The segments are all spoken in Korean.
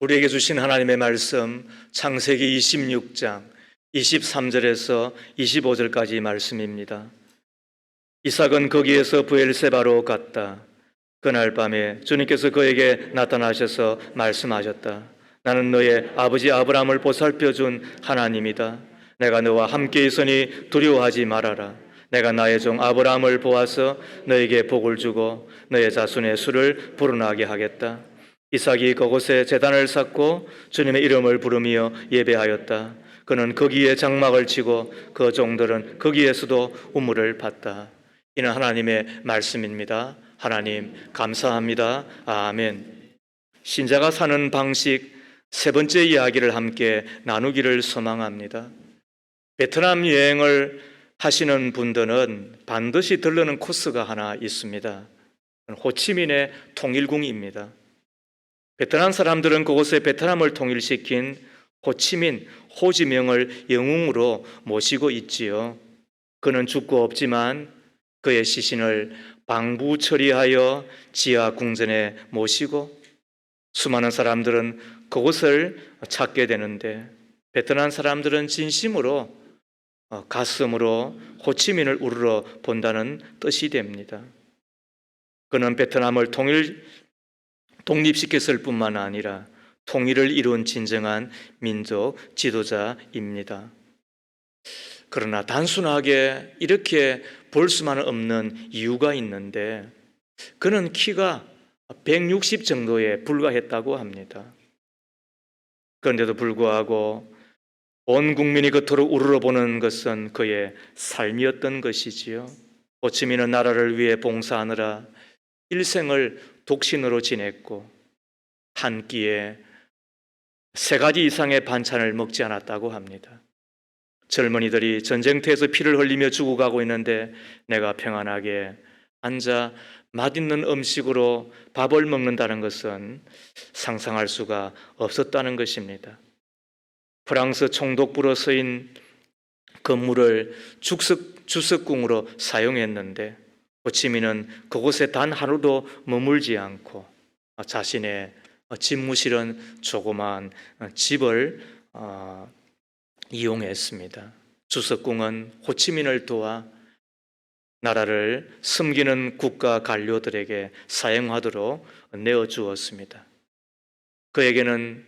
우리에게 주신 하나님의 말씀 창세기 26장 23절에서 25절까지 말씀입니다. 이삭은 거기에서 브엘세바로 갔다. 그날 밤에 주님께서 그에게 나타나셔서 말씀하셨다. 나는 너의 아버지 아브라함을 보살펴 준 하나님이다. 내가 너와 함께 있으니 두려워하지 말아라. 내가 나의 종 아브라함을 보아서 너에게 복을 주고 너의 자손의 수를 불어나게 하겠다. 이삭이 그곳에 제단을 쌓고 주님의 이름을 부르며 예배하였다. 그는 거기에 장막을 치고 그 종들은 거기에서도 우물을 팠다. 이는 하나님의 말씀입니다. 하나님 감사합니다. 아멘. 신자가 사는 방식 세 번째 이야기를 함께 나누기를 소망합니다. 베트남 여행을 하시는 분들은 반드시 들르는 코스가 하나 있습니다. 호치민의 통일궁입니다. 베트남 사람들은 그곳에 베트남을 통일시킨 호치민, 호지명을 영웅으로 모시고 있지요. 그는 죽고 없지만 그의 시신을 방부 처리하여 지하 궁전에 모시고 수많은 사람들은 그곳을 찾게 되는데 베트남 사람들은 진심으로 가슴으로 호치민을 우러러 본다는 뜻이 됩니다. 그는 베트남을 독립시켰을 뿐만 아니라 통일을 이룬 진정한 민족 지도자입니다. 그러나 단순하게 이렇게 볼 수만 없는 이유가 있는데 그는 키가 160 정도에 불과했다고 합니다. 그런데도 불구하고 온 국민이 그토록 우러러보는 것은 그의 삶이었던 것이지요. 호치민은 나라를 위해 봉사하느라 일생을 독신으로 지냈고 한 끼에 3가지 이상의 반찬을 먹지 않았다고 합니다. 젊은이들이 전쟁터에서 피를 흘리며 죽어가고 있는데 내가 평안하게 앉아 맛있는 음식으로 밥을 먹는다는 것은 상상할 수가 없었다는 것입니다. 프랑스 총독부로 쓰인 건물을 주석궁으로 사용했는데 호치민은 그곳에 단 하루도 머물지 않고 자신의 집무실은 조그마한 집을 이용했습니다. 주석궁은 호치민을 도와 나라를 섬기는 국가 관료들에게 사용하도록 내어주었습니다. 그에게는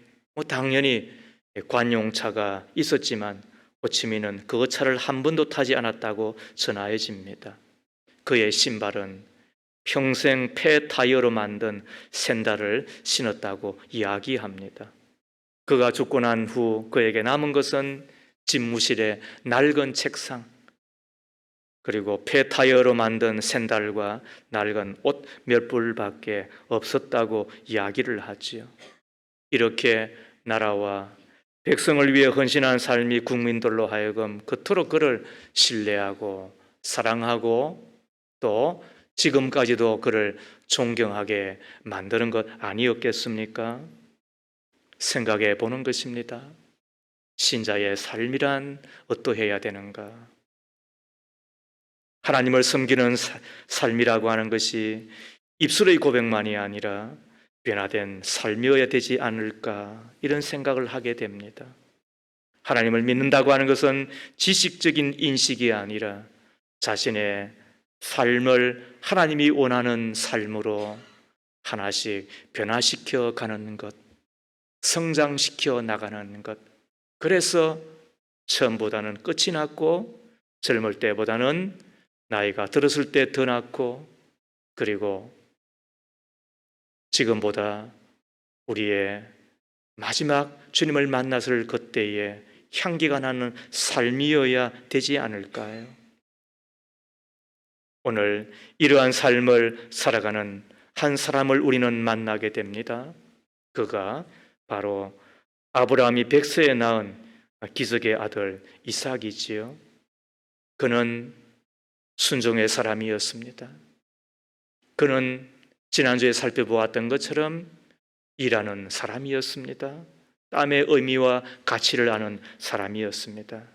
당연히 관용차가 있었지만 호치민은 그 차를 한 번도 타지 않았다고 전하여집니다. 그의 신발은 평생 폐 타이어로 만든 샌들을 신었다고 이야기합니다. 그가 죽고 난 후 그에게 남은 것은 집무실의 낡은 책상 그리고 폐 타이어로 만든 샌들과 낡은 옷 몇 벌밖에 없었다고 이야기를 하지요. 이렇게 나라와 백성을 위해 헌신한 삶이 국민들로 하여금 그토록 그를 신뢰하고 사랑하고 또 지금까지도 그를 존경하게 만드는 것 아니었겠습니까? 생각해 보는 것입니다. 신자의 삶이란 어떠해야 되는가? 하나님을 섬기는 삶이라고 하는 것이 입술의 고백만이 아니라 변화된 삶이어야 되지 않을까 이런 생각을 하게 됩니다. 하나님을 믿는다고 하는 것은 지식적인 인식이 아니라 자신의 삶을 하나님이 원하는 삶으로 하나씩 변화시켜 가는 것, 성장시켜 나가는 것. 그래서 처음보다는 끝이 낫고 젊을 때보다는 나이가 들었을 때 더 낫고 그리고 지금보다 우리의 마지막 주님을 만났을 그때에 향기가 나는 삶이어야 되지 않을까요? 오늘 이러한 삶을 살아가는 한 사람을 우리는 만나게 됩니다. 그가 바로 아브라함이 100세에 낳은 기적의 아들 이삭이지요. 그는 순종의 사람이었습니다. 그는 지난주에 살펴보았던 것처럼 일하는 사람이었습니다. 땀의 의미와 가치를 아는 사람이었습니다.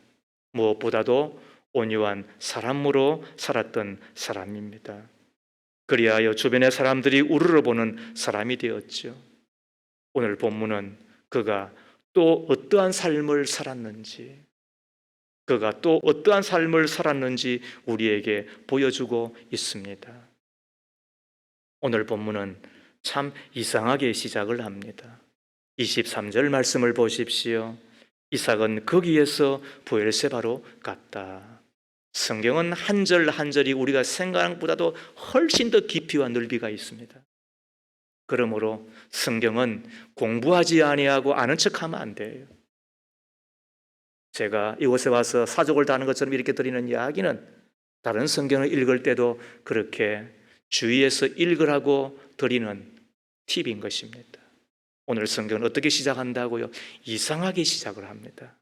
무엇보다도 온유한 사람으로 살았던 사람입니다. 그리하여 주변의 사람들이 우러러보는 사람이 되었죠. 오늘 본문은 그가 또 어떠한 삶을 살았는지, 그가 또 어떠한 삶을 살았는지 우리에게 보여주고 있습니다. 오늘 본문은 참 이상하게 시작을 합니다. 23절 말씀을 보십시오. 이삭은 거기에서 브엘세바로 갔다. 성경은 한 절 한 절이 우리가 생각하는 것보다도 훨씬 더 깊이와 넓이가 있습니다. 그러므로 성경은 공부하지 아니하고 아는 척하면 안 돼요. 제가 이곳에 와서 사족을 다하는 것처럼 이렇게 드리는 이야기는 다른 성경을 읽을 때도 그렇게 주의해서 읽으라고 드리는 팁인 것입니다. 오늘 성경은 어떻게 시작한다고요? 이상하게 시작을 합니다.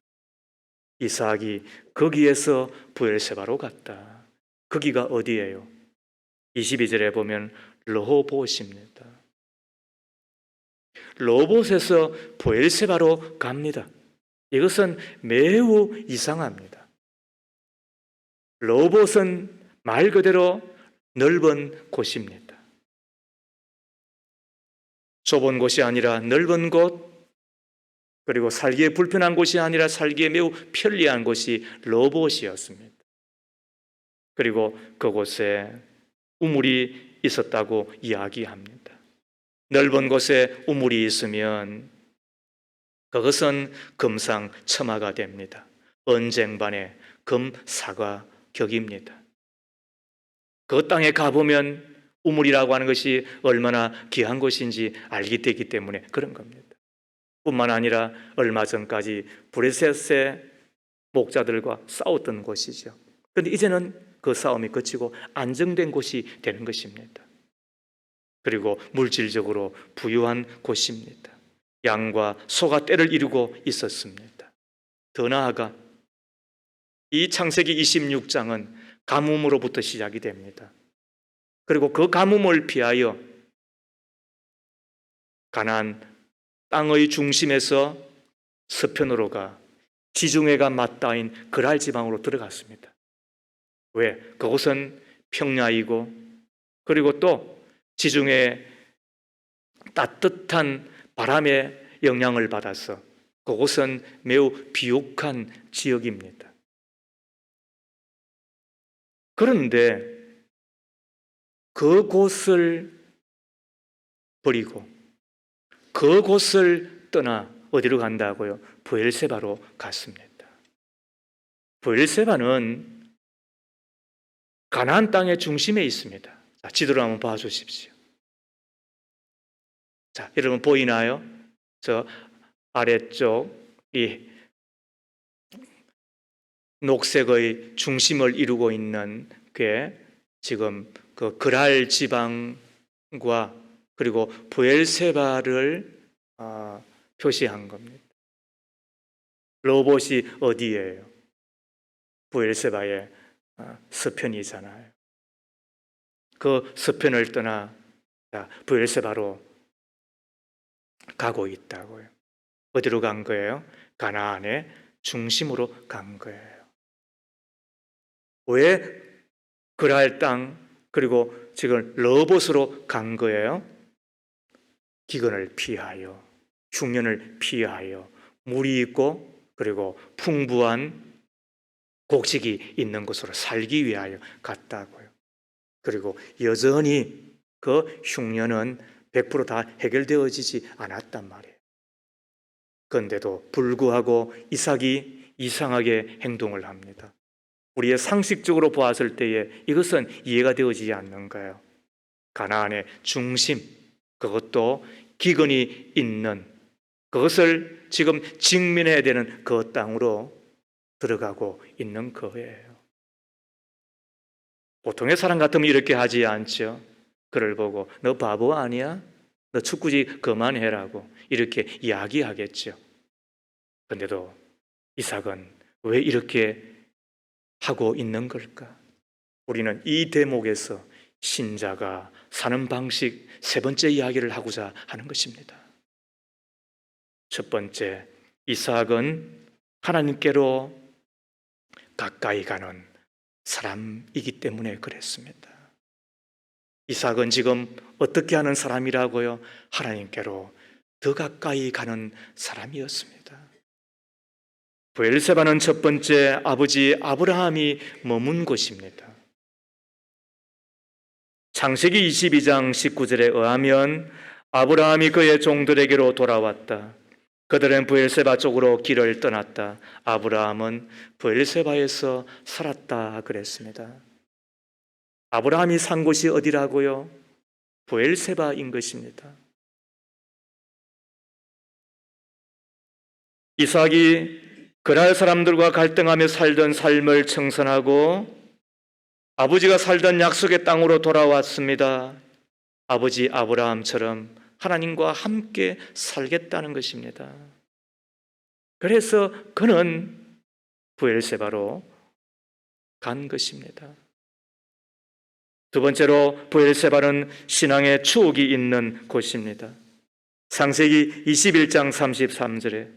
이삭이 거기에서 브엘세바로 갔다. 거기가 어디예요? 22절에 보면 르호봇입니다. 르호봇에서 브엘세바로 갑니다. 이것은 매우 이상합니다. 르호봇은 말 그대로 넓은 곳입니다. 좁은 곳이 아니라 넓은 곳, 그리고 살기에 불편한 곳이 아니라 살기에 매우 편리한 곳이 르호봇이었습니다. 그리고 그곳에 우물이 있었다고 이야기합니다. 넓은 곳에 우물이 있으면 그것은 금상첨화가 됩니다. 언쟁반의 금사과격입니다. 그 땅에 가보면 우물이라고 하는 것이 얼마나 귀한 것인지 알게 되기 때문에 그런 겁니다. 뿐만 아니라 얼마 전까지 브레셋의 목자들과 싸웠던 곳이죠. 그런데 이제는 그 싸움이 그치고 안정된 곳이 되는 것입니다. 그리고 물질적으로 부유한 곳입니다. 양과 소가 때를 이루고 있었습니다. 더 나아가 이 창세기 26장은 가뭄으로부터 시작이 됩니다. 그리고 그 가뭄을 피하여 가나안 땅의 중심에서 서편으로 가 지중해가 맞닿인 그랄 지방으로 들어갔습니다. 왜? 그곳은 평야이고 그리고 또 지중해 따뜻한 바람의 영향을 받아서 그곳은 매우 비옥한 지역입니다. 그런데 그곳을 버리고 그곳을 떠나 어디로 간다고요? 브엘세바로 갔습니다. 브엘세바는 가나안 땅의 중심에 있습니다. 자, 지도를 한번 봐주십시오. 자, 여러분 보이나요? 저 아래쪽 이 녹색의 중심을 이루고 있는 게 지금 그 그랄 지방과 그리고 브엘세바를 표시한 겁니다. 르호봇이 어디예요? 브엘세바의 서편이잖아요. 그 서편을 떠나 브엘세바로 가고 있다고요. 어디로 간 거예요? 가나안의 중심으로 간 거예요. 왜 그랄 땅 그리고 지금 르호봇으로 간 거예요? 기근을 피하여, 흉년을 피하여, 물이 있고 그리고 풍부한 곡식이 있는 곳으로 살기 위하여 갔다고요. 그리고 여전히 그 흉년은 100%다 해결되어지지 않았단 말이에요. 그런데도 불구하고 이삭이 이상하게 행동을 합니다. 우리의 상식적으로 보았을 때에 이것은 이해가 되어지지 않는 거예요. 가나안의 중심, 그것도 기근이 있는 그것을 지금 직면해야 되는 그 땅으로 들어가고 있는 거예요. 보통의 사람 같으면 이렇게 하지 않죠. 그를 보고 너 바보 아니야? 너 축구지 그만해라고 이렇게 이야기하겠죠. 그런데도 이삭은 왜 이렇게 하고 있는 걸까? 우리는 이 대목에서 신자가 사는 방식 세 번째 이야기를 하고자 하는 것입니다. 첫 번째, 이삭은 하나님께로 가까이 가는 사람이기 때문에 그랬습니다. 이삭은 지금 어떻게 하는 사람이라고요? 하나님께로 더 가까이 가는 사람이었습니다. 브엘세바는 첫 번째 아버지 아브라함이 머문 곳입니다. 창세기 22장 19절에 의하면 아브라함이 그의 종들에게로 돌아왔다. 그들은 브엘세바 쪽으로 길을 떠났다. 아브라함은 브엘세바에서 살았다 그랬습니다. 아브라함이 산 곳이 어디라고요? 브엘세바인 것입니다. 이삭이 그날 사람들과 갈등하며 살던 삶을 청산하고 아버지가 살던 약속의 땅으로 돌아왔습니다. 아버지 아브라함처럼 하나님과 함께 살겠다는 것입니다. 그래서 그는 브엘세바로 간 것입니다. 두 번째로 브엘세바는 신앙의 추억이 있는 곳입니다. 창세기 21장 33절에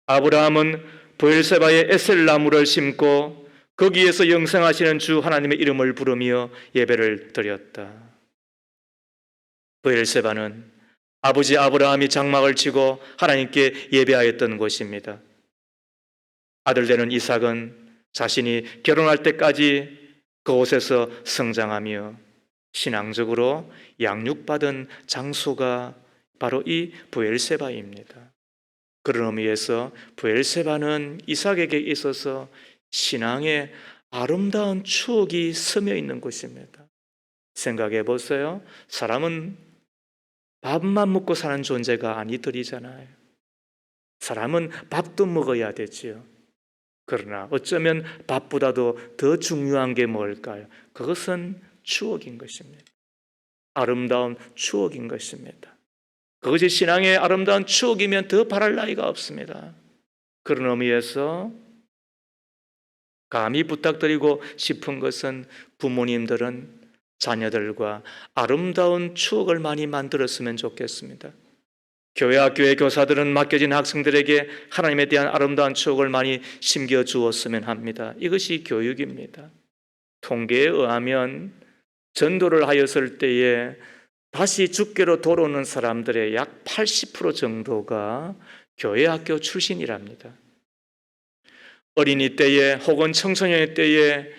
아브라함은 브엘세바에 에셀나무를 심고 거기에서 영생하시는 주 하나님의 이름을 부르며 예배를 드렸다. 브엘세바는 아버지 아브라함이 장막을 치고 하나님께 예배하였던 곳입니다. 아들 되는 이삭은 자신이 결혼할 때까지 그곳에서 성장하며 신앙적으로 양육받은 장소가 바로 이 브엘세바입니다. 그런 의미에서 브엘세바는 이삭에게 있어서 신앙의 아름다운 추억이 스며 있는 곳입니다. 생각해 보세요. 사람은 밥만 먹고 사는 존재가 아니더리잖아요. 사람은 밥도 먹어야 되지요. 그러나 어쩌면 밥보다도 더 중요한 게 뭘까요? 그것은 추억인 것입니다. 아름다운 추억인 것입니다. 그것이 신앙의 아름다운 추억이면 더 바랄 나위가 없습니다. 그런 의미에서 감히 부탁드리고 싶은 것은 부모님들은 자녀들과 아름다운 추억을 많이 만들었으면 좋겠습니다. 교회 학교의 교사들은 맡겨진 학생들에게 하나님에 대한 아름다운 추억을 많이 심겨주었으면 합니다. 이것이 교육입니다. 통계에 의하면 전도를 하였을 때에 다시 주께로 돌아오는 사람들의 약 80% 정도가 교회 학교 출신이랍니다. 어린이 때에 혹은 청소년 때에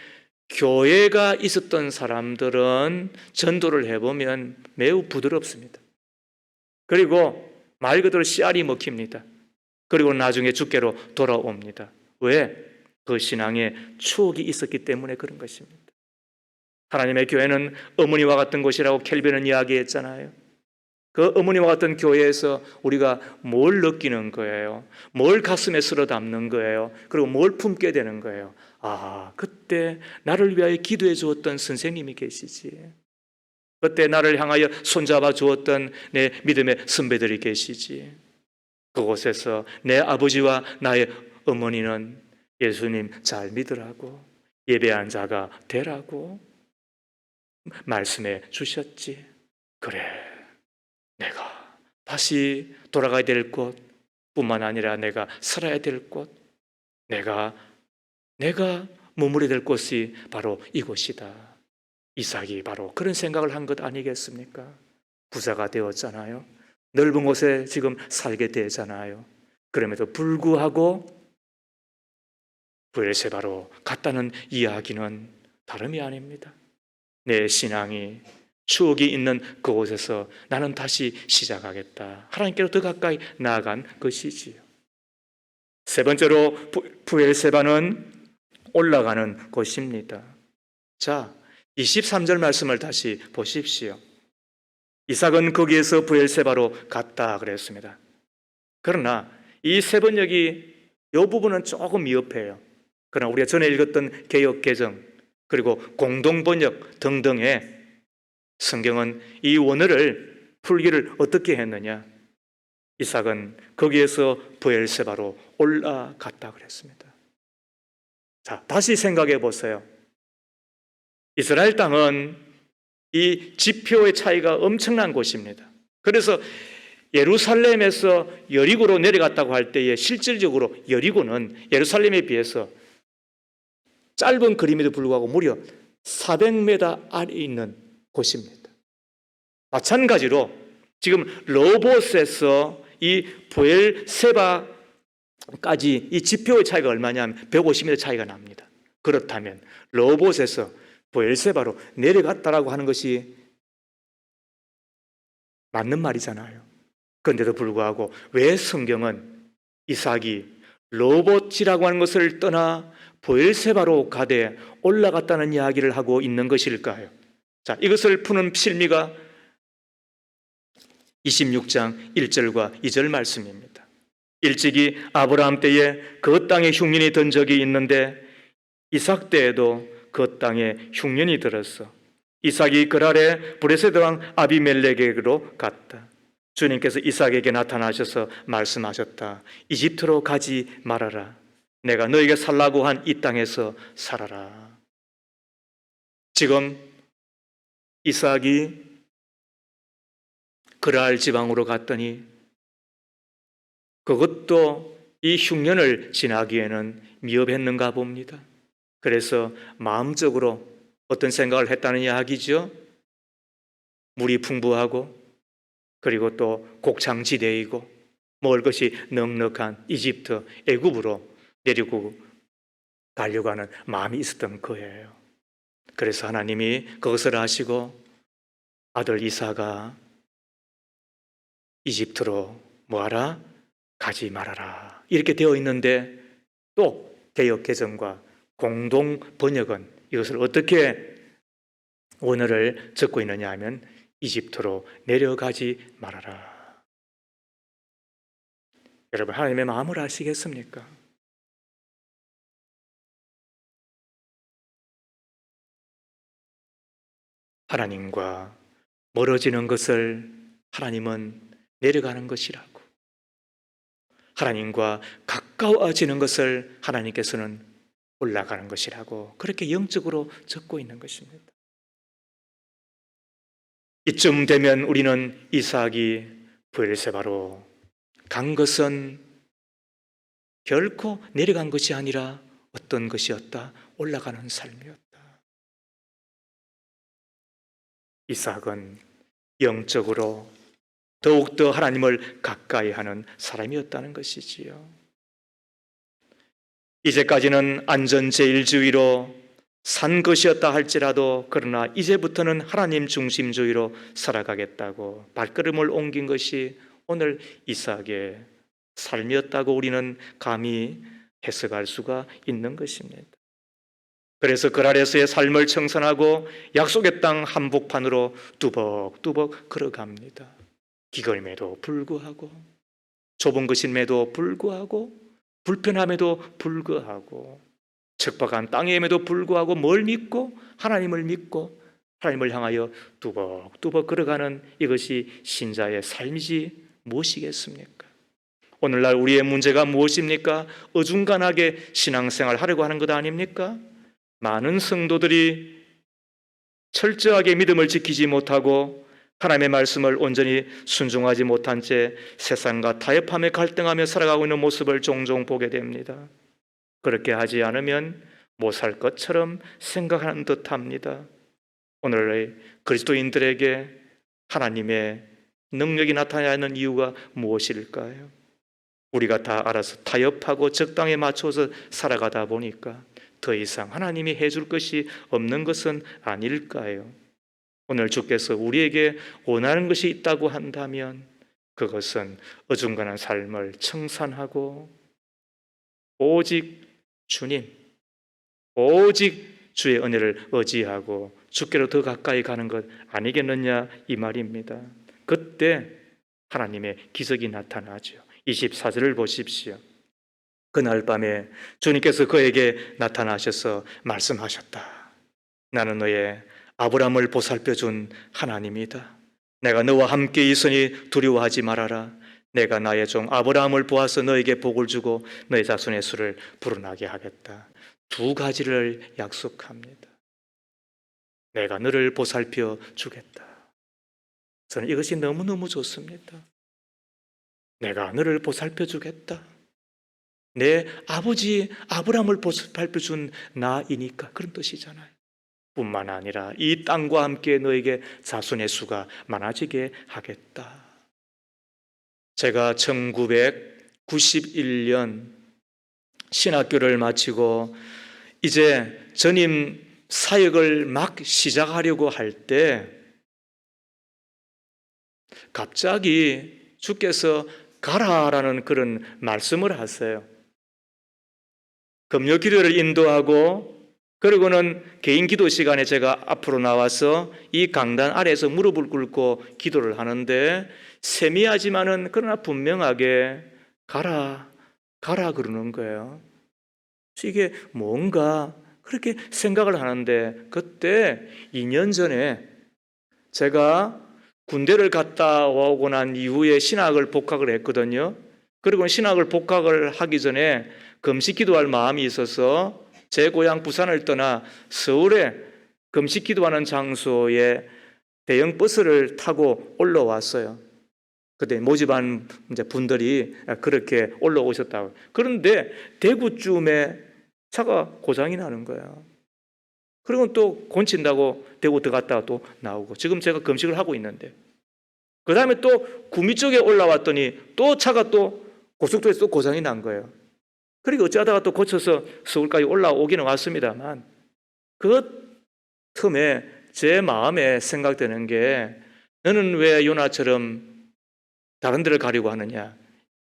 교회가 있었던 사람들은 전도를 해보면 매우 부드럽습니다. 그리고 말 그대로 씨알이 먹힙니다. 그리고 나중에 주께로 돌아옵니다. 왜? 그 신앙에 추억이 있었기 때문에 그런 것입니다. 하나님의 교회는 어머니와 같은 곳이라고 켈빈은 이야기했잖아요. 그 어머니와 같은 교회에서 우리가 뭘 느끼는 거예요? 뭘 가슴에 쓸어 담는 거예요? 그리고 뭘 품게 되는 거예요? 아, 그때 나를 위하여 기도해 주었던 선생님이 계시지. 그때 나를 향하여 손잡아 주었던 내 믿음의 선배들이 계시지. 그곳에서 내 아버지와 나의 어머니는 예수님 잘 믿으라고, 예배한 자가 되라고 말씀해 주셨지. 그래, 내가 다시 돌아가야 될 곳 뿐만 아니라 내가 살아야 될 곳, 내가 머무르야 될 곳이 바로 이곳이다. 이삭이 바로 그런 생각을 한 것 아니겠습니까? 부자가 되었잖아요. 넓은 곳에 지금 살게 되잖아요. 그럼에도 불구하고 브엘세바로 갔다는 이야기는 다름이 아닙니다. 내 신앙이 추억이 있는 그곳에서 나는 다시 시작하겠다. 하나님께로 더 가까이 나아간 것이지요. 세 번째로 브엘세바는 올라가는 곳입니다. 자, 23절 말씀을 다시 보십시오. 이삭은 거기에서 브엘세바로 갔다 그랬습니다. 그러나 이 세 번역이 이 부분은 조금 미흡해요. 그러나 우리가 전에 읽었던 개역 개정 그리고 공동 번역 등등의 성경은 이 원어를 풀기를 어떻게 했느냐? 이삭은 거기에서 브엘세바로 올라갔다 그랬습니다. 자, 다시 생각해 보세요. 이스라엘 땅은 이 지표의 차이가 엄청난 곳입니다. 그래서 예루살렘에서 여리고로 내려갔다고 할 때에 실질적으로 여리고는 예루살렘에 비해서 짧은 거리임에도 불구하고 무려 400m 아래에 있는 곳입니다. 마찬가지로 지금 러봇에서 이 부엘세바까지 이 지표의 차이가 얼마냐면 150m 차이가 납니다. 그렇다면 르호봇에서 부엘세바로 내려갔다라고 하는 것이 맞는 말이잖아요. 그런데도 불구하고 왜 성경은 이삭이 르호봇이라고 하는 것을 떠나 부엘세바로 가되 올라갔다는 이야기를 하고 있는 것일까요? 자, 이것을 푸는 실미가 26장 1절과 2절 말씀입니다. 일찍이 아브라함 때에 그 땅에 흉년이 든 적이 있는데 이삭 때에도 그 땅에 흉년이 들었어. 이삭이 그랄에 브레세드 왕 아비멜렉에게로 갔다. 주님께서 이삭에게 나타나셔서 말씀하셨다. 이집트로 가지 말아라. 내가 너에게 살라고 한 이 땅에서 살아라. 지금 이삭이 그랄 지방으로 갔더니 그것도 이 흉년을 지나기에는 미흡했는가 봅니다. 그래서 마음적으로 어떤 생각을 했다는 이야기죠. 물이 풍부하고 그리고 또 곡창지대이고 먹을 것이 넉넉한 이집트, 애굽으로 내리고 가려고 하는 마음이 있었던 거예요. 그래서 하나님이 그것을 아시고 아들 이삭아 이집트로 뭐하라? 가지 말아라. 이렇게 되어 있는데 또 개역 개정과 공동 번역은 이것을 어떻게 원어를 적고 있느냐 하면 이집트로 내려가지 말아라. 여러분 하나님의 마음을 아시겠습니까? 하나님과 멀어지는 것을 하나님은 내려가는 것이라고, 하나님과 가까워지는 것을 하나님께서는 올라가는 것이라고 그렇게 영적으로 적고 있는 것입니다. 이쯤 되면 우리는 이삭이 브엘세바로 간 것은 결코 내려간 것이 아니라 어떤 것이었다? 올라가는 삶이었다. 이삭은 영적으로 더욱더 하나님을 가까이 하는 사람이었다는 것이지요. 이제까지는 안전제일주의로 산 것이었다 할지라도 그러나 이제부터는 하나님 중심주의로 살아가겠다고 발걸음을 옮긴 것이 오늘 이삭의 삶이었다고 우리는 감히 해석할 수가 있는 것입니다. 그래서 그랄에서의 삶을 청산하고 약속의 땅 한복판으로 뚜벅뚜벅 걸어갑니다. 기걸임에도 불구하고, 좁은 것임에도 불구하고, 불편함에도 불구하고, 척박한 땅임에도 불구하고 뭘 믿고? 하나님을 믿고 하나님을 향하여 뚜벅뚜벅 걸어가는 이것이 신자의 삶이지 무엇이겠습니까? 오늘날 우리의 문제가 무엇입니까? 어중간하게 신앙생활 하려고 하는 것 아닙니까? 많은 성도들이 철저하게 믿음을 지키지 못하고 하나님의 말씀을 온전히 순종하지 못한 채 세상과 타협하며 갈등하며 살아가고 있는 모습을 종종 보게 됩니다. 그렇게 하지 않으면 못 살 것처럼 생각하는 듯합니다. 오늘의 그리스도인들에게 하나님의 능력이 나타나야 하는 이유가 무엇일까요? 우리가 다 알아서 타협하고 적당에 맞춰서 살아가다 보니까 더 이상 하나님이 해줄 것이 없는 것은 아닐까요? 오늘 주께서 우리에게 원하는 것이 있다고 한다면 그것은 어중간한 삶을 청산하고 오직 주님, 오직 주의 은혜를 의지하고 주께로 더 가까이 가는 것 아니겠느냐 이 말입니다. 그때 하나님의 기적이 나타나죠. 24절을 보십시오. 그날 밤에 주님께서 그에게 나타나셔서 말씀하셨다. 나는 너의 아브라함을 보살펴준 하나님이다. 내가 너와 함께 있으니 두려워하지 말아라. 내가 나의 종 아브라함을 보아서 너에게 복을 주고 너의 자손의 수를 불어나게 하겠다. 두 가지를 약속합니다. 내가 너를 보살펴 주겠다. 저는 이것이 너무너무 좋습니다. 내가 너를 보살펴 주겠다. 내 아버지 아브라함을 보살펴 준 나이니까 그런 뜻이잖아요. 뿐만 아니라 이 땅과 함께 너에게 자손의 수가 많아지게 하겠다. 제가 1991년 신학교를 마치고 이제 전임 사역을 막 시작하려고 할 때 갑자기 주께서 가라라는 그런 말씀을 하세요. 금요 기도를 인도하고 그리고는 개인 기도 시간에 제가 앞으로 나와서 이 강단 아래에서 무릎을 꿇고 기도를 하는데 세미하지만은 그러나 분명하게 가라 그러는 거예요. 이게 뭔가 그렇게 생각을 하는데 그때 2년 전에 제가 군대를 갔다 오고 난 이후에 신학을 복학을 했거든요. 그리고 신학을 복학을 하기 전에 금식 기도할 마음이 있어서 제 고향 부산을 떠나 서울에 금식 기도하는 장소에 대형 버스를 타고 올라왔어요. 그때 모집한 분들이 그렇게 올라오셨다고. 그런데 대구쯤에 차가 고장이 나는 거예요. 그리고 또 곤친다고 대구 들어갔다가 또 나오고 지금 제가 금식을 하고 있는데 그 다음에 또 구미 쪽에 올라왔더니 또 차가 또 고속도로에서 또 고장이 난 거예요. 그리고 어쩌다가 또 고쳐서 서울까지 올라오기는 왔습니다만 그 틈에 제 마음에 생각되는 게 너는 왜 요나처럼 다른 데를 가려고 하느냐.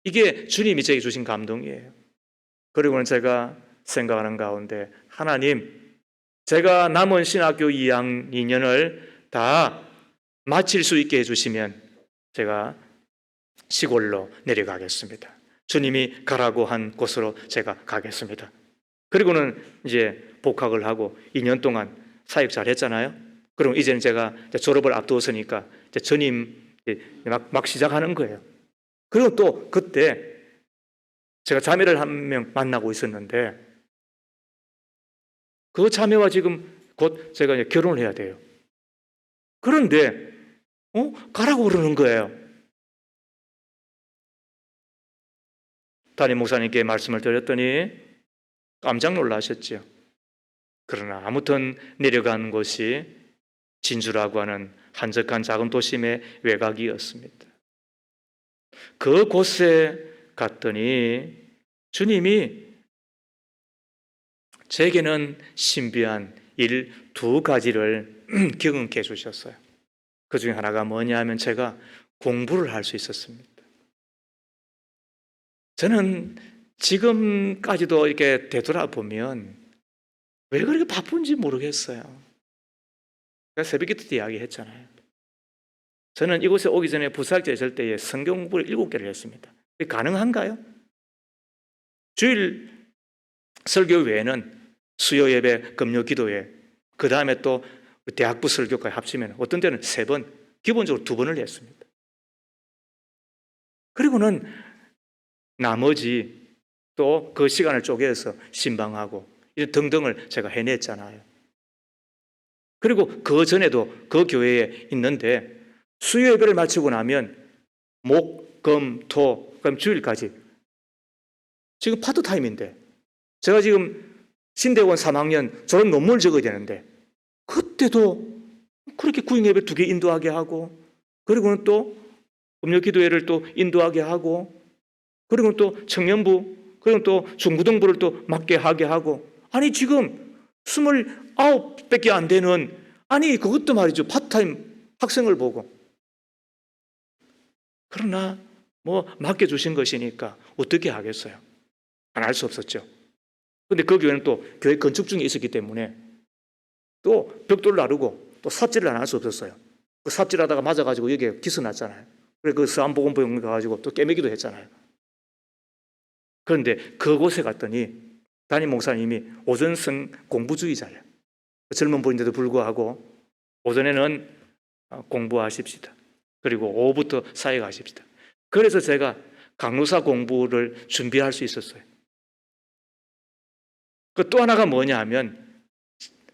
이게 주님이 제게 주신 감동이에요. 그리고는 제가 생각하는 가운데 하나님 제가 남은 신학교 2년을 다 마칠 수 있게 해주시면 제가 시골로 내려가겠습니다. 주님이 가라고 한 곳으로 제가 가겠습니다. 그리고는 이제 복학을 하고 2년 동안 사역 잘 했잖아요. 그럼 이제는 제가 졸업을 앞두었으니까 전임 막 시작하는 거예요. 그리고 또 그때 제가 자매를 한 명 만나고 있었는데 그 자매와 지금 곧 제가 이제 결혼을 해야 돼요. 그런데 가라고 그러는 거예요. 담임 목사님께 말씀을 드렸더니 깜짝 놀라셨죠. 그러나 아무튼 내려간 곳이 진주라고 하는 한적한 작은 도심의 외곽이었습니다. 그곳에 갔더니 주님이 제게는 신비한 일 2가지를 경험케 해주셨어요. 그 중에 하나가 뭐냐 하면 제가 공부를 할 수 있었습니다. 저는 지금까지도 이렇게 되돌아보면 왜 그렇게 바쁜지 모르겠어요. 제가 새벽기도 때 이야기했잖아요. 저는 이곳에 오기 전에 부사학자 있을 때에 성경 공부를 7개를 했습니다. 가능한가요? 주일 설교 외에는 수요 예배, 금요 기도회, 그 다음에 또 대학부 설교까지 합치면 어떤 때는 3번, 기본적으로 2번을 했습니다. 그리고는 나머지 또 그 시간을 쪼개서 신방하고 등등을 제가 해냈잖아요. 그리고 그 전에도 그 교회에 있는데 수요 예배를 마치고 나면 목, 금, 토, 그럼 주일까지 지금 파트타임인데 제가 지금 신대원 3학년 졸업 논문을 적어야 되는데 그때도 그렇게 구역 예배 2개 인도하게 하고 그리고는 또 금요 기도회를 또 인도하게 하고 그리고 또 청년부 그리고 또 중고등부를 또 맡게 하게 하고 아니 지금 29밖에 안 되는 아니 그것도 말이죠 파트타임 학생을 보고 그러나 뭐 맡겨주신 것이니까 어떻게 하겠어요? 안 할 수 없었죠. 근데 그 교회는 또 교회 건축 중에 있었기 때문에 또 벽돌을 나르고 또 삽질을 안 할 수 없었어요. 그 삽질하다가 맞아가지고 여기에 기스 났잖아요. 그래 그 서안보건병원 가가지고 또 깨매기도 했잖아요. 그런데 그곳에 갔더니 담임 목사님이 오전성 공부주의자예요. 젊은 분인데도 불구하고 오전에는 공부하십시다. 그리고 오후부터 사역하십시다. 그래서 제가 강루사 공부를 준비할 수 있었어요. 그 또 하나가 뭐냐 하면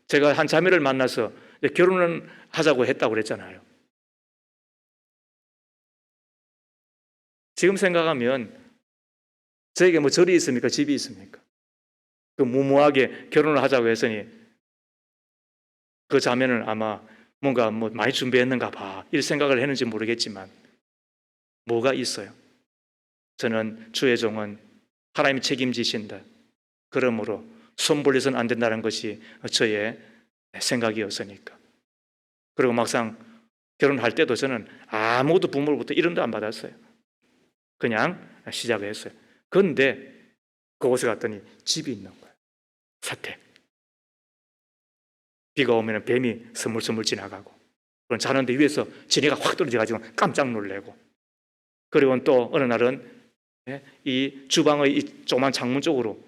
제가 한 자매를 만나서 결혼을 하자고 했다고 그랬잖아요. 지금 생각하면 저에게 뭐 절이 있습니까? 집이 있습니까? 그 무모하게 결혼을 하자고 했으니 그 자매는 아마 뭔가 뭐 많이 준비했는가 봐 이런 생각을 했는지 모르겠지만 뭐가 있어요? 저는 주의 종은 하나님이 책임지신다. 그러므로 손 벌려서는 안 된다는 것이 저의 생각이었으니까. 그리고 막상 결혼할 때도 저는 아무것도 부모로부터 이름도 안 받았어요. 그냥 시작을 했어요. 그런데 그곳에 갔더니 집이 있는 거예요. 사택. 비가 오면 뱀이 스물스물 지나가고, 그럼 자는데 위에서 지네가 확 떨어져가지고 깜짝 놀래고, 그리고 또 어느 날은 이 주방의 이 조그만 창문 쪽으로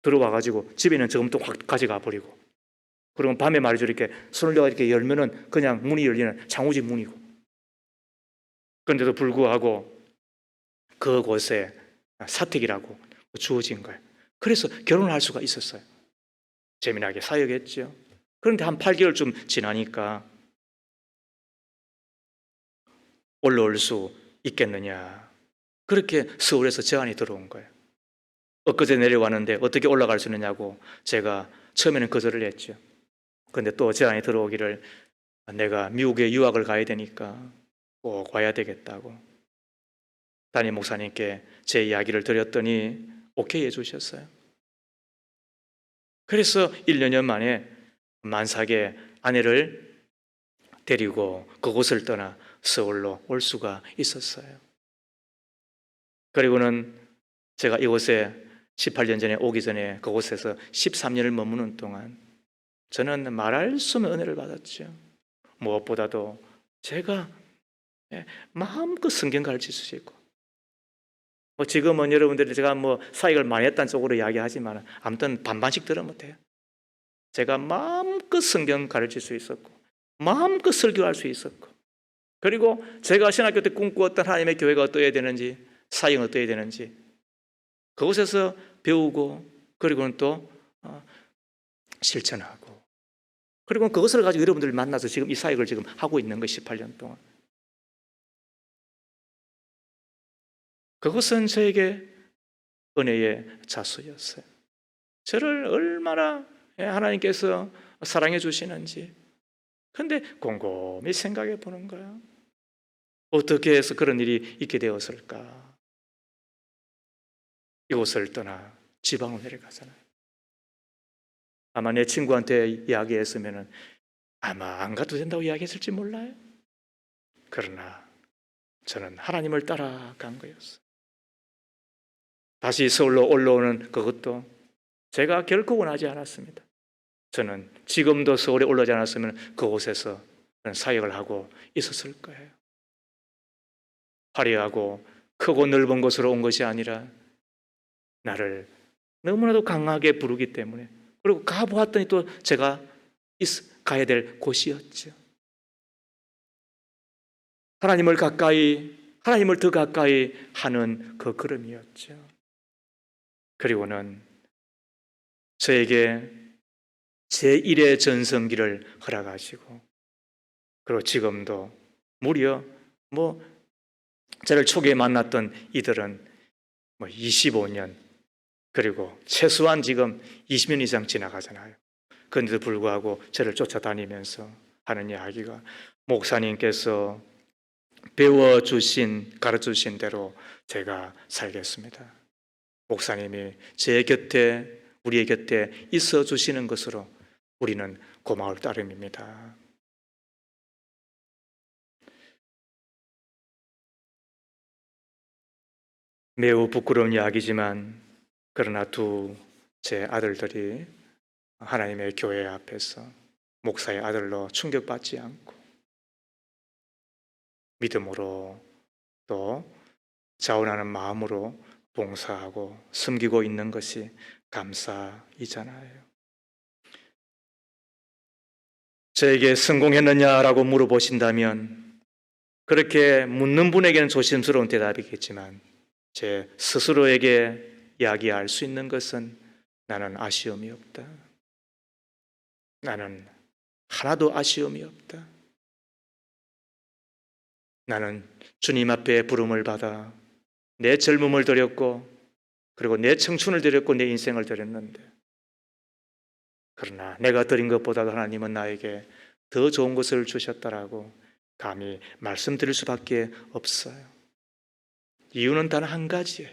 들어와가지고 집에 있는 저금통 확 가져가 버리고, 그리고 밤에 말이죠, 이렇게 손을 내가 이렇게 열면은 그냥 문이 열리는 장우집 문이고. 그런데도 불구하고 그곳에 사택이라고 주어진 거예요. 그래서 결혼을 할 수가 있었어요. 재미나게 사역했죠. 그런데 한 8개월쯤 지나니까 올라올 수 있겠느냐, 그렇게 서울에서 제안이 들어온 거예요. 엊그제 내려왔는데 어떻게 올라갈 수 있느냐고 제가 처음에는 거절을 했죠. 그런데 또 제안이 들어오기를 내가 미국에 유학을 가야 되니까 꼭 와야 되겠다고 담임 목사님께 제 이야기를 드렸더니 오케이 해주셨어요. 그래서 1년 만에 만삭의 아내를 데리고 그곳을 떠나 서울로 올 수가 있었어요. 그리고는 제가 이곳에 18년 전에 오기 전에 그곳에서 13년을 머무는 동안 저는 말할 수 없는 은혜를 받았죠. 무엇보다도 제가 마음껏 성경 가르칠 수 있고, 지금은 여러분들이 제가 사역을 많이 했다는 쪽으로 이야기하지만 아무튼 반반씩 들으면 돼요. 제가 마음껏 성경 가르칠 수 있었고, 마음껏 설교할 수 있었고, 그리고 제가 신학교 때 꿈꾸었던 하나님의 교회가 어떠해야 되는지, 사역은 어떠해야 되는지 그곳에서 배우고, 그리고는 또 실천하고, 그리고 그것을 가지고 여러분들을 만나서 지금 이 사역을 지금 하고 있는 거 18년 동안. 그것은 저에게 은혜의 자수였어요. 저를 얼마나 하나님께서 사랑해 주시는지. 그런데 곰곰이 생각해 보는 거예요. 어떻게 해서 그런 일이 있게 되었을까? 이곳을 떠나 지방으로 내려가잖아요. 아마 내 친구한테 이야기했으면 아마 안 가도 된다고 이야기했을지 몰라요. 그러나 저는 하나님을 따라간 거였어요. 다시 서울로 올라오는 그것도 제가 결코 원하지 않았습니다. 저는 지금도 서울에 올라오지 않았으면 그곳에서 사역을 하고 있었을 거예요. 화려하고 크고 넓은 곳으로 온 것이 아니라 나를 너무나도 강하게 부르기 때문에, 그리고 가보았더니 또 제가 가야 될 곳이었죠. 하나님을 더 가까이 하는 그 걸음이었죠. 그리고는 저에게 제1의 전성기를 허락하시고, 그리고 지금도 무려 저를 초기에 만났던 이들은 25년, 그리고 최소한 지금 20년 이상 지나가잖아요. 그런데도 불구하고 저를 쫓아다니면서 하는 이야기가, 목사님께서 배워주신, 가르쳐주신 대로 제가 살겠습니다. 목사님이 제 곁에, 우리의 곁에 있어 주시는 것으로 우리는 고마울 따름입니다. 매우 부끄러운 이야기지만, 그러나 제 아들들이 하나님의 교회 앞에서 목사의 아들로 충격받지 않고 믿음으로 또 자원하는 마음으로 봉사하고 섬기고 있는 것이 감사이잖아요. 저에게 성공했느냐라고 물어보신다면, 그렇게 묻는 분에게는 조심스러운 대답이겠지만 제 스스로에게 이야기할 수 있는 것은 나는 아쉬움이 없다. 나는 하나도 아쉬움이 없다. 나는 주님 앞에 부름을 받아 내 젊음을 드렸고, 그리고 내 청춘을 드렸고, 내 인생을 드렸는데, 그러나 내가 드린 것보다도 하나님은 나에게 더 좋은 것을 주셨다라고 감히 말씀드릴 수밖에 없어요. 이유는 단 한 가지예요.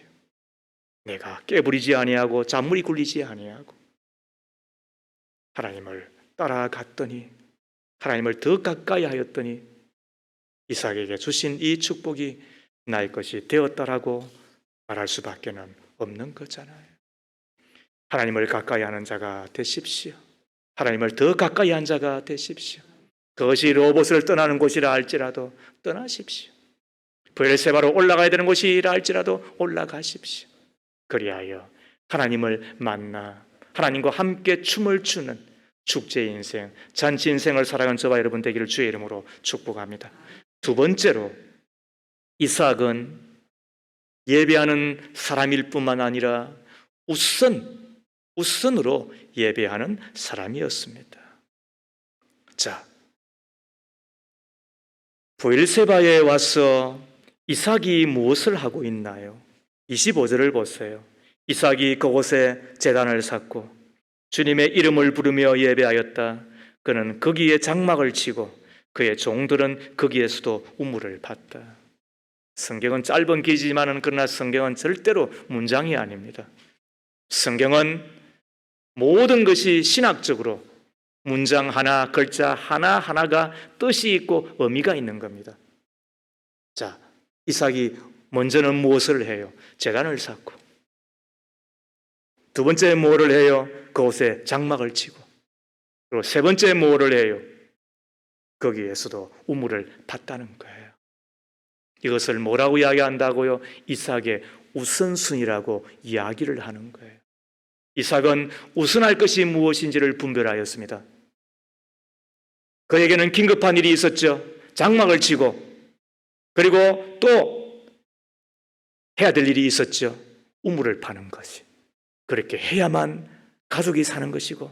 내가 깨부리지 아니하고 잔물이 굴리지 아니하고 하나님을 따라갔더니, 하나님을 더 가까이 하였더니 이삭에게 주신 이 축복이 나의 것이 되었다라고 말할 수밖에 없는 거잖아요. 하나님을 가까이 하는 자가 되십시오. 하나님을 더 가까이 한 자가 되십시오. 그것이 로봇을 떠나는 곳이라 할지라도 떠나십시오. 브엘세바로 올라가야 되는 곳이라 할지라도 올라가십시오. 그리하여 하나님을 만나 하나님과 함께 춤을 추는 축제 인생, 잔치 인생을 살아간 저와 여러분 되기를 주의 이름으로 축복합니다. 두 번째로, 이삭은 예배하는 사람일 뿐만 아니라 우선으로 예배하는 사람이었습니다. 자, 브엘세바에 와서 이삭이 무엇을 하고 있나요? 25절을 보세요. 이삭이 그곳에 제단을 쌓고 주님의 이름을 부르며 예배하였다. 그는 거기에 장막을 치고 그의 종들은 거기에서도 우물을 팠다. 성경은 짧은 기지만은 그러나 성경은 절대로 문장이 아닙니다. 성경은 모든 것이 신학적으로 문장 하나, 글자 하나하나가 뜻이 있고 의미가 있는 겁니다. 자, 이삭이 먼저는 무엇을 해요? 제단을 쌓고, 두 번째 뭐를 해요? 그곳에 장막을 치고, 그리고 세 번째 뭐를 해요? 거기에서도 우물을 팠다는 거예요. 이것을 뭐라고 이야기한다고요? 이삭의 우선순위라고 이야기를 하는 거예요. 이삭은 우선할 것이 무엇인지를 분별하였습니다. 그에게는 긴급한 일이 있었죠. 장막을 치고, 그리고 또 해야 될 일이 있었죠. 우물을 파는 것이. 그렇게 해야만 가족이 사는 것이고,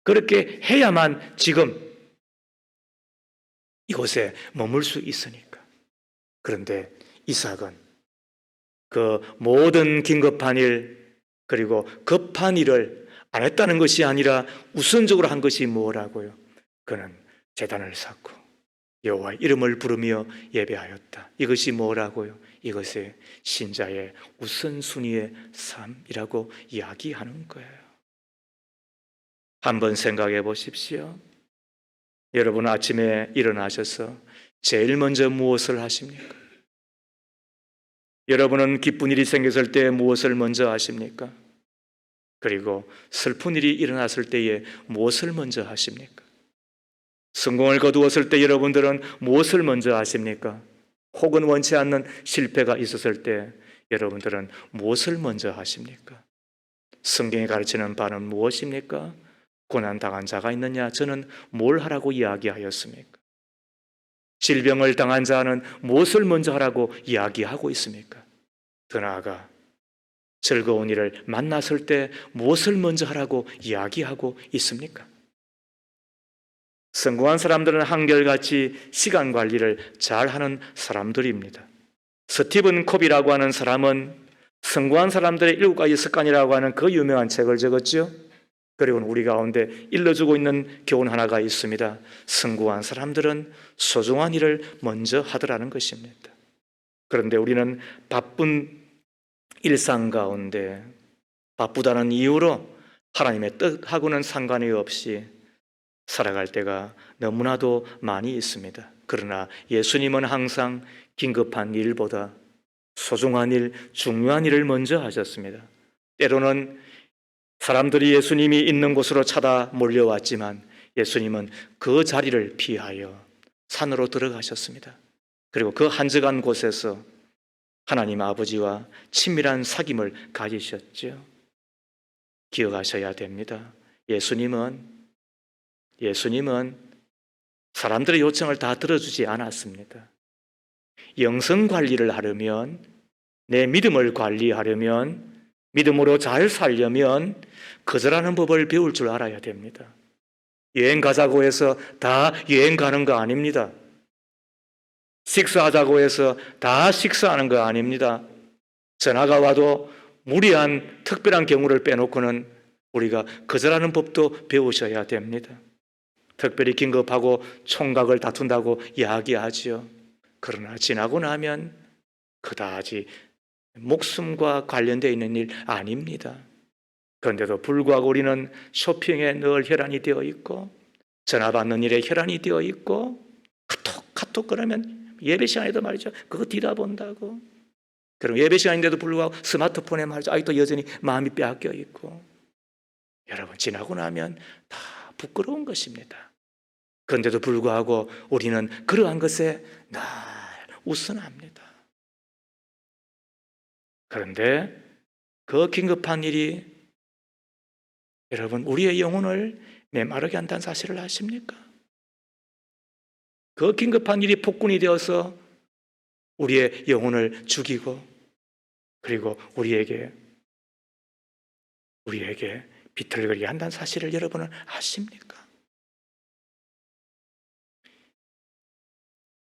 그렇게 해야만 지금 이곳에 머물 수 있으니까. 그런데 이삭은 그 모든 긴급한 일, 그리고 급한 일을 안 했다는 것이 아니라 우선적으로 한 것이 뭐라고요? 그는 제단을 쌓고 여호와의 이름을 부르며 예배하였다. 이것이 뭐라고요? 이것이 신자의 우선순위의 삶이라고 이야기하는 거예요. 한번 생각해 보십시오. 여러분 아침에 일어나셔서 제일 먼저 무엇을 하십니까? 여러분은 기쁜 일이 생겼을 때 무엇을 먼저 하십니까? 그리고 슬픈 일이 일어났을 때에 무엇을 먼저 하십니까? 성공을 거두었을 때 여러분들은 무엇을 먼저 하십니까? 혹은 원치 않는 실패가 있었을 때 여러분들은 무엇을 먼저 하십니까? 성경이 가르치는 바는 무엇입니까? 고난당한 자가 있느냐? 저는 뭘 하라고 이야기하였습니까? 질병을 당한 자는 무엇을 먼저 하라고 이야기하고 있습니까? 더 나아가 즐거운 일을 만났을 때 무엇을 먼저 하라고 이야기하고 있습니까? 성공한 사람들은 한결같이 시간 관리를 잘하는 사람들입니다. 스티븐 컵이라고 하는 사람은 성공한 사람들의 7가지 습관이라고 하는 그 유명한 책을 적었죠. 그리고 우리 가운데 일러주고 있는 교훈 하나가 있습니다. 성공한 사람들은 소중한 일을 먼저 하더라는 것입니다. 그런데 우리는 바쁜 일상 가운데 바쁘다는 이유로 하나님의 뜻하고는 상관이 없이 살아갈 때가 너무나도 많이 있습니다. 그러나 예수님은 항상 긴급한 일보다 소중한 일, 중요한 일을 먼저 하셨습니다. 때로는 사람들이 예수님이 있는 곳으로 찾아 몰려왔지만 예수님은 그 자리를 피하여 산으로 들어가셨습니다. 그리고 그 한적한 곳에서 하나님 아버지와 친밀한 사귐을 가지셨죠. 기억하셔야 됩니다. 예수님은 사람들의 요청을 다 들어주지 않았습니다. 영성 관리를 하려면, 내 믿음을 관리하려면, 믿음으로 잘 살려면 거절하는 법을 배울 줄 알아야 됩니다. 여행 가자고 해서 다 여행 가는 거 아닙니다. 식사하자고 해서 다 식사하는 거 아닙니다. 전화가 와도 무리한 특별한 경우를 빼놓고는 우리가 거절하는 법도 배우셔야 됩니다. 특별히 긴급하고 총각을 다툰다고 이야기하지요. 그러나 지나고 나면 그다지 목숨과 관련되어 있는 일 아닙니다. 그런데도 불구하고 우리는 쇼핑에 늘 혈안이 되어 있고, 전화 받는 일에 혈안이 되어 있고, 카톡 그러면 예배 시간에도 말이죠, 그거 뒤다본다고. 그럼 예배 시간인데도 불구하고 스마트폰에 말이죠, 아직도 여전히 마음이 빼앗겨 있고. 여러분, 지나고 나면 다 부끄러운 것입니다. 그런데도 불구하고 우리는 그러한 것에 늘 웃어납니다. 그런데 그 긴급한 일이 여러분 우리의 영혼을 메마르게 한다는 사실을 아십니까? 그 긴급한 일이 폭군이 되어서 우리의 영혼을 죽이고, 그리고 우리에게 비틀거리게 한다는 사실을 여러분은 아십니까?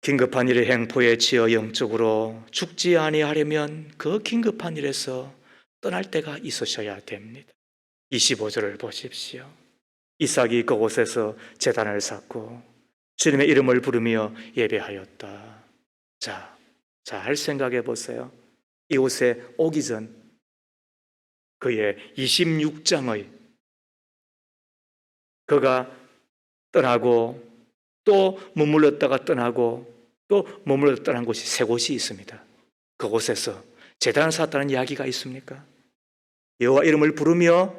긴급한 일의 행포에 치여 영적으로 죽지 아니하려면 그 긴급한 일에서 떠날 때가 있으셔야 됩니다. 25절을 보십시오. 이삭이 그곳에서 제단을 쌓고 주님의 이름을 부르며 예배하였다. 잘 생각해 보세요. 이곳에 오기 전 그의 26장의 그가 떠나고 또 머물렀다가 떠나고 또 머물렀다 떠난 곳이 세 곳이 있습니다. 그곳에서 제단을 쌓았다는 이야기가 있습니까? 여호와 이름을 부르며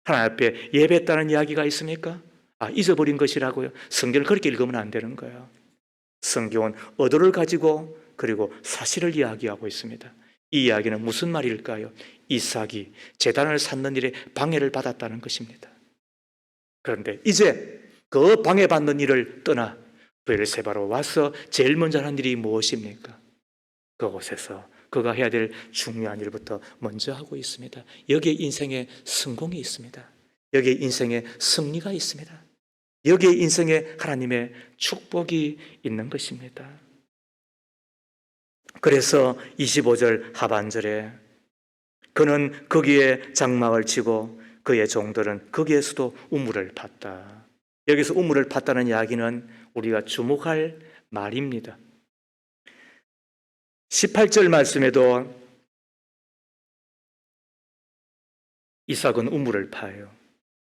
하나님 앞에 예배했다는 이야기가 있습니까? 잊어버린 것이라고요? 성경을 그렇게 읽으면 안 되는 거예요. 성경은 의도를 가지고 그리고 사실을 이야기하고 있습니다. 이 이야기는 무슨 말일까요? 이삭이 제단을 쌓는 일에 방해를 받았다는 것입니다. 그런데 이제 그 방해받는 일을 떠나 브엘세바로 와서 제일 먼저 하는 일이 무엇입니까? 그곳에서 그가 해야 될 중요한 일부터 먼저 하고 있습니다. 여기에 인생의 성공이 있습니다. 여기에 인생의 승리가 있습니다. 여기에 인생에 하나님의 축복이 있는 것입니다. 그래서 25절 하반절에 그는 거기에 장막을 치고 그의 종들은 거기에서도 우물을 팠다. 여기서 우물을 팠다는 이야기는 우리가 주목할 말입니다. 18절 말씀에도 이삭은 우물을 파요.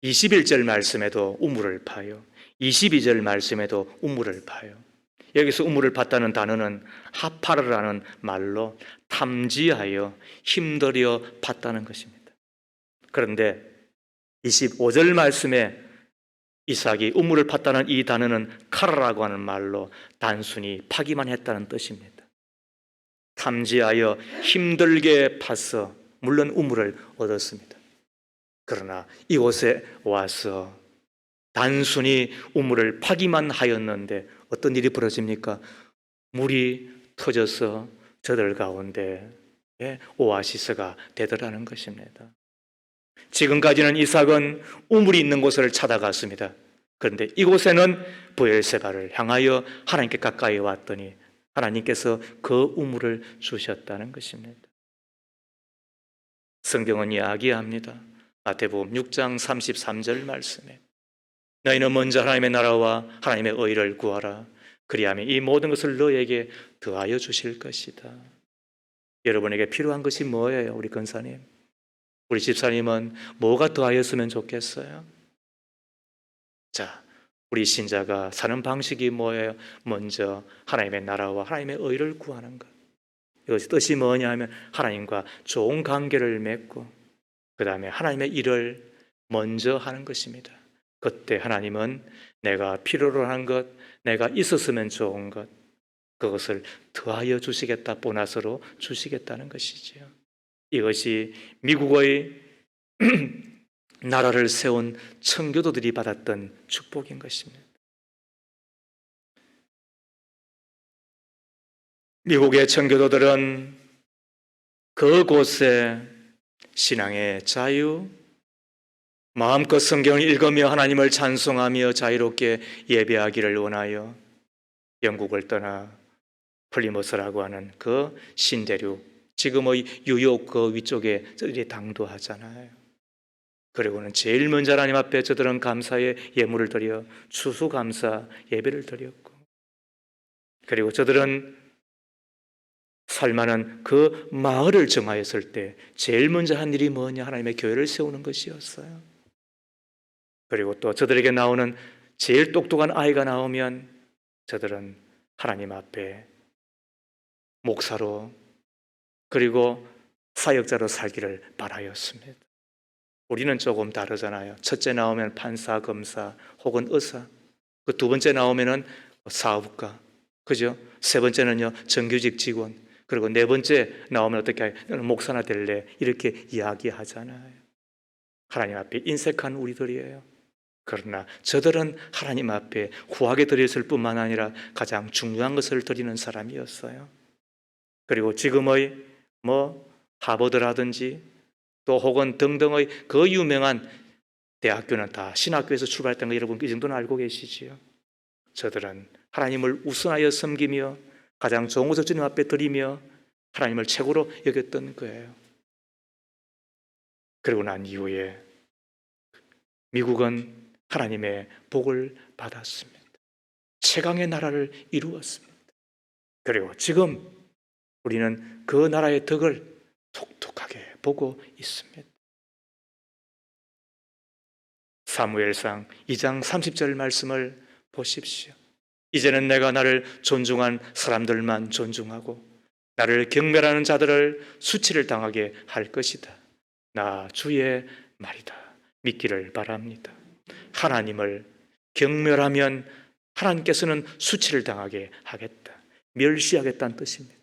21절 말씀에도 우물을 파요. 22절 말씀에도 우물을 파요. 여기서 우물을 팠다는 단어는 하파르라는 말로 탐지하여 힘들여 팠다는 것입니다. 그런데 25절 말씀에 이삭이 우물을 팠다는 이 단어는 카라라고 하는 말로 단순히 파기만 했다는 뜻입니다. 탐지하여 힘들게 파서 물론 우물을 얻었습니다. 그러나 이곳에 와서 단순히 우물을 파기만 하였는데 어떤 일이 벌어집니까? 물이 터져서 저들 가운데 오아시스가 되더라는 것입니다. 지금까지는 이삭은 우물이 있는 곳을 찾아갔습니다. 그런데 이곳에는 브엘세바를 향하여 하나님께 가까이 왔더니 하나님께서 그 우물을 주셨다는 것입니다. 성경은 이야기합니다. 마태복음 6장 33절 말씀에 너희는 먼저 하나님의 나라와 하나님의 의를 구하라. 그리하면 이 모든 것을 너에게 더하여 주실 것이다. 여러분에게 필요한 것이 뭐예요? 우리 권사님, 우리 집사님은 뭐가 더하였으면 좋겠어요? 우리 신자가 사는 방식이 뭐예요? 먼저 하나님의 나라와 하나님의 의를 구하는 것. 이것의 뜻이 뭐냐 하면 하나님과 좋은 관계를 맺고 그 다음에 하나님의 일을 먼저 하는 것입니다. 그때 하나님은 내가 필요로 하는 것, 내가 있었으면 좋은 것, 그것을 더하여 주시겠다, 보너스로 주시겠다는 것이지요. 이것이 미국의 나라를 세운 청교도들이 받았던 축복인 것입니다. 미국의 청교도들은 그곳에 신앙의 자유, 마음껏 성경을 읽으며 하나님을 찬송하며 자유롭게 예배하기를 원하여 영국을 떠나 플리머스라고 하는 그 신대륙, 지금의 뉴욕 그 위쪽에 저들이 당도하잖아요. 그리고는 제일 먼저 하나님 앞에 저들은 감사의 예물을 드려 추수감사 예배를 드렸고, 그리고 저들은 살만한 그 마을을 정하였을 때 제일 먼저 한 일이 뭐냐? 하나님의 교회를 세우는 것이었어요. 그리고 또 저들에게 나오는 제일 똑똑한 아이가 나오면 저들은 하나님 앞에 목사로 그리고 사역자로 살기를 바라였습니다. 우리는 조금 다르잖아요. 첫째 나오면 판사, 검사 혹은 의사. 그 두 번째 나오면은 사업가. 그죠? 세 번째는요, 정규직 직원. 그리고 네 번째 나오면 어떻게 해요? 너는 목사나 될래? 이렇게 이야기하잖아요. 하나님 앞에 인색한 우리들이에요. 그러나 저들은 하나님 앞에 후하게 드렸을 뿐만 아니라 가장 중요한 것을 드리는 사람이었어요. 그리고 지금의 하버드라든지 또 혹은 등등의 그 유명한 대학교는 다 신학교에서 출발했던 거 여러분 이 정도는 알고 계시지요? 저들은 하나님을 우선하여 섬기며 가장 좋은 것을 주님 앞에 드리며 하나님을 최고로 여겼던 거예요. 그리고 난 이후에 미국은 하나님의 복을 받았습니다. 최강의 나라를 이루었습니다. 그리고 지금 우리는 그 나라의 덕을 톡톡하게 보고 있습니다. 사무엘상 2장 30절 말씀을 보십시오. 이제는 내가 나를 존중한 사람들만 존중하고 나를 경멸하는 자들을 수치를 당하게 할 것이다. 나 주의 말이다. 믿기를 바랍니다. 하나님을 경멸하면 하나님께서는 수치를 당하게 하겠다. 멸시하겠다는 뜻입니다.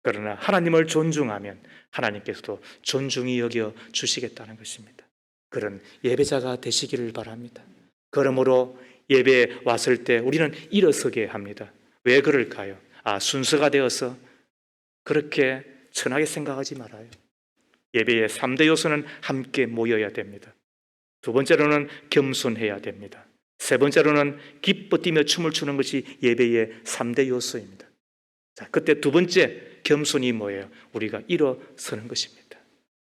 그러나 하나님을 존중하면 하나님께서도 존중히 여겨 주시겠다는 것입니다. 그런 예배자가 되시기를 바랍니다. 그러므로 예배에 왔을 때 우리는 일어서게 합니다. 왜 그럴까요? 순서가 되어서 그렇게 천하게 생각하지 말아요. 예배의 3대 요소는 함께 모여야 됩니다. 두 번째로는 겸손해야 됩니다. 세 번째로는 기뻐 뛰며 춤을 추는 것이 예배의 3대 요소입니다. 자, 그때 두 번째 겸손이 뭐예요? 우리가 일어서는 것입니다.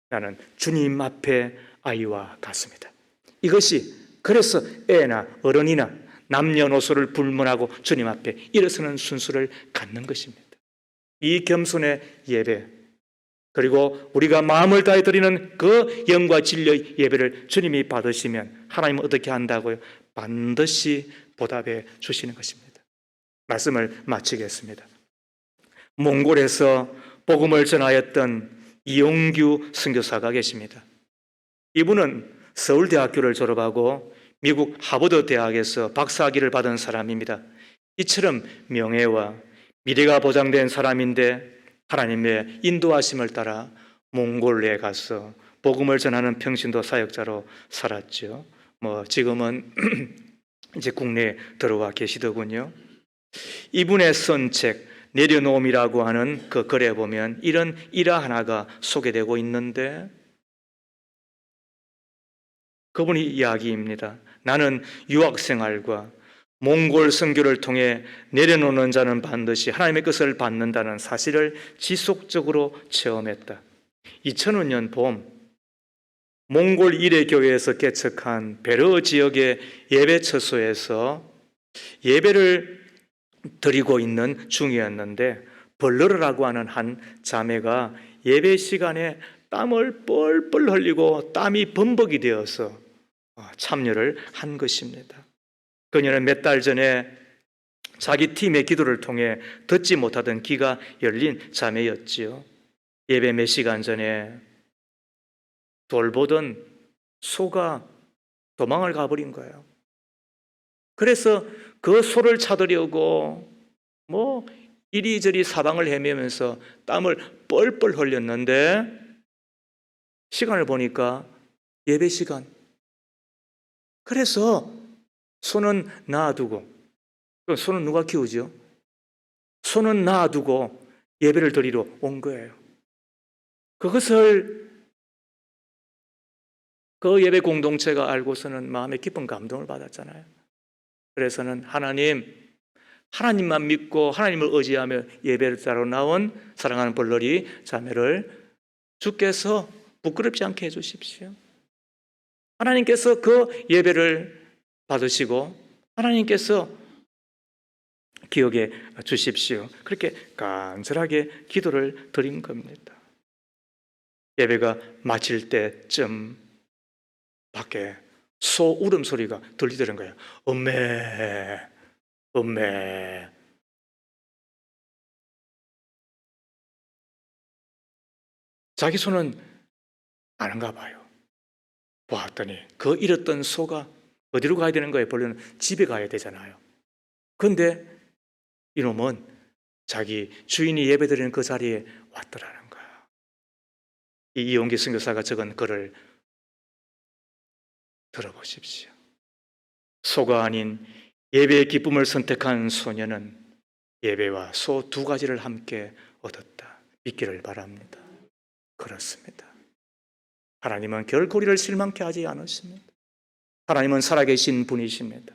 나는 주님 앞에 아이와 같습니다. 이것이 그래서 애나 어른이나 남녀노소를 불문하고 주님 앞에 일어서는 순수를 갖는 것입니다. 이 겸손의 예배 그리고 우리가 마음을 다해 드리는 그 영과 진리의 예배를 주님이 받으시면 하나님은 어떻게 한다고요? 반드시 보답해 주시는 것입니다. 말씀을 마치겠습니다. 몽골에서 복음을 전하였던 이용규 선교사가 계십니다. 이분은 서울대학교를 졸업하고 미국 하버드 대학에서 박사학위를 받은 사람입니다. 이처럼 명예와 미래가 보장된 사람인데 하나님의 인도하심을 따라 몽골에 가서 복음을 전하는 평신도 사역자로 살았죠. 지금은 이제 국내에 들어와 계시더군요. 이분의 쓴 책 내려놓음이라고 하는 그 글에 보면 이런 일화 하나가 소개되고 있는데 그분이 이야기입니다. 나는 유학생활과 몽골 선교를 통해 내려놓는 자는 반드시 하나님의 것을 받는다는 사실을 지속적으로 체험했다. 2005년 봄 몽골 일회교회에서 개척한 베르 지역의 예배 처소에서 예배를 드리고 있는 중이었는데 벌르르라고 하는 한 자매가 예배 시간에 땀을 뻘뻘 흘리고 땀이 범벅이 되어서 참여를 한 것입니다. 그녀는 몇 달 전에 자기 팀의 기도를 통해 듣지 못하던 귀가 열린 자매였지요. 예배 몇 시간 전에 돌보던 소가 도망을 가버린 거예요. 그래서 그 소를 찾으려고 이리저리 사방을 헤매면서 땀을 뻘뻘 흘렸는데 시간을 보니까 예배 시간. 그래서 소는 놔두고, 소는 누가 키우죠? 소는 놔두고 예배를 드리러 온 거예요. 그것을 그 예배 공동체가 알고서는 마음에 깊은 감동을 받았잖아요. 그래서는 하나님만 믿고 하나님을 의지하며 예배자로 나온 사랑하는 벌러리 자매를 주께서 부끄럽지 않게 해주십시오. 하나님께서 그 예배를 받으시고 하나님께서 기억해 주십시오. 그렇게 간절하게 기도를 드린 겁니다. 예배가 마칠 때쯤 밖에 소 울음소리가 들리더란 거예요. 엄매, 엄매. 자기 손은 아는가 봐요. 보았더니 그 잃었던 소가 어디로 가야 되는 거예요? 본래는 집에 가야 되잖아요. 그런데 이놈은 자기 주인이 예배드리는 그 자리에 왔더라는 거예요. 이 이용기 선교사가 적은 글을 들어보십시오. 소가 아닌 예배의 기쁨을 선택한 소녀는 예배와 소 두 가지를 함께 얻었다. 믿기를 바랍니다. 그렇습니다. 하나님은 결코 우리를 실망케 하지 않으십니다. 하나님은 살아계신 분이십니다.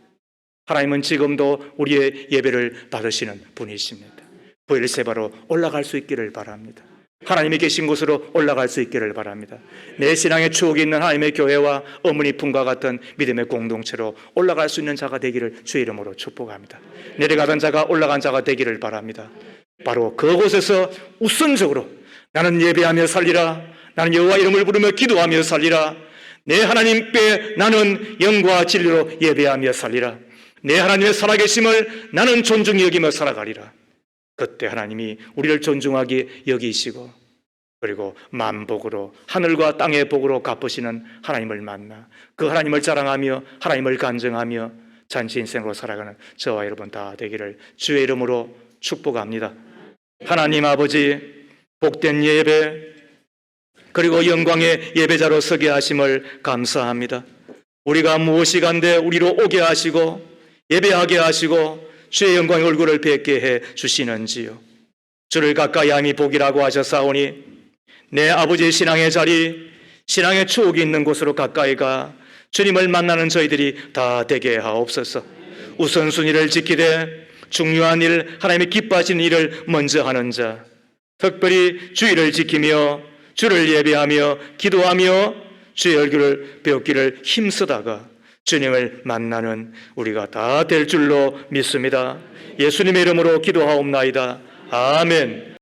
하나님은 지금도 우리의 예배를 받으시는 분이십니다. 부엘세바로 올라갈 수 있기를 바랍니다. 하나님이 계신 곳으로 올라갈 수 있기를 바랍니다. 내 신앙의 추억이 있는 하나님의 교회와 어머니 품과 같은 믿음의 공동체로 올라갈 수 있는 자가 되기를 주의 이름으로 축복합니다. 내려가던 자가 올라간 자가 되기를 바랍니다. 바로 그곳에서 우선적으로 나는 예배하며 살리라, 나는 여호와 이름을 부르며 기도하며 살리라, 내 하나님께 나는 영과 진리로 예배하며 살리라, 내 하나님의 살아계심을 나는 존중히 여기며 살아가리라. 그때 하나님이 우리를 존중하게 여기시고 그리고 만복으로 하늘과 땅의 복으로 갚으시는 하나님을 만나 그 하나님을 자랑하며 하나님을 간증하며 잔치 인생으로 살아가는 저와 여러분 다 되기를 주의 이름으로 축복합니다. 하나님 아버지, 복된 예배 그리고 영광의 예배자로 서게 하심을 감사합니다. 우리가 무엇이 간데 우리로 오게 하시고 예배하게 하시고 주의 영광의 얼굴을 뵙게 해 주시는지요. 주를 가까이 함이 복이라고 하셨사오니 내 아버지의 신앙의 자리, 신앙의 추억이 있는 곳으로 가까이 가 주님을 만나는 저희들이 다 되게 하옵소서. 우선순위를 지키되 중요한 일, 하나님이 기뻐하시는 일을 먼저 하는 자, 특별히 주의를 지키며 주를 예배하며 기도하며 주의 얼굴을 배우기를 힘쓰다가 주님을 만나는 우리가 다 될 줄로 믿습니다. 예수님의 이름으로 기도하옵나이다. 아멘.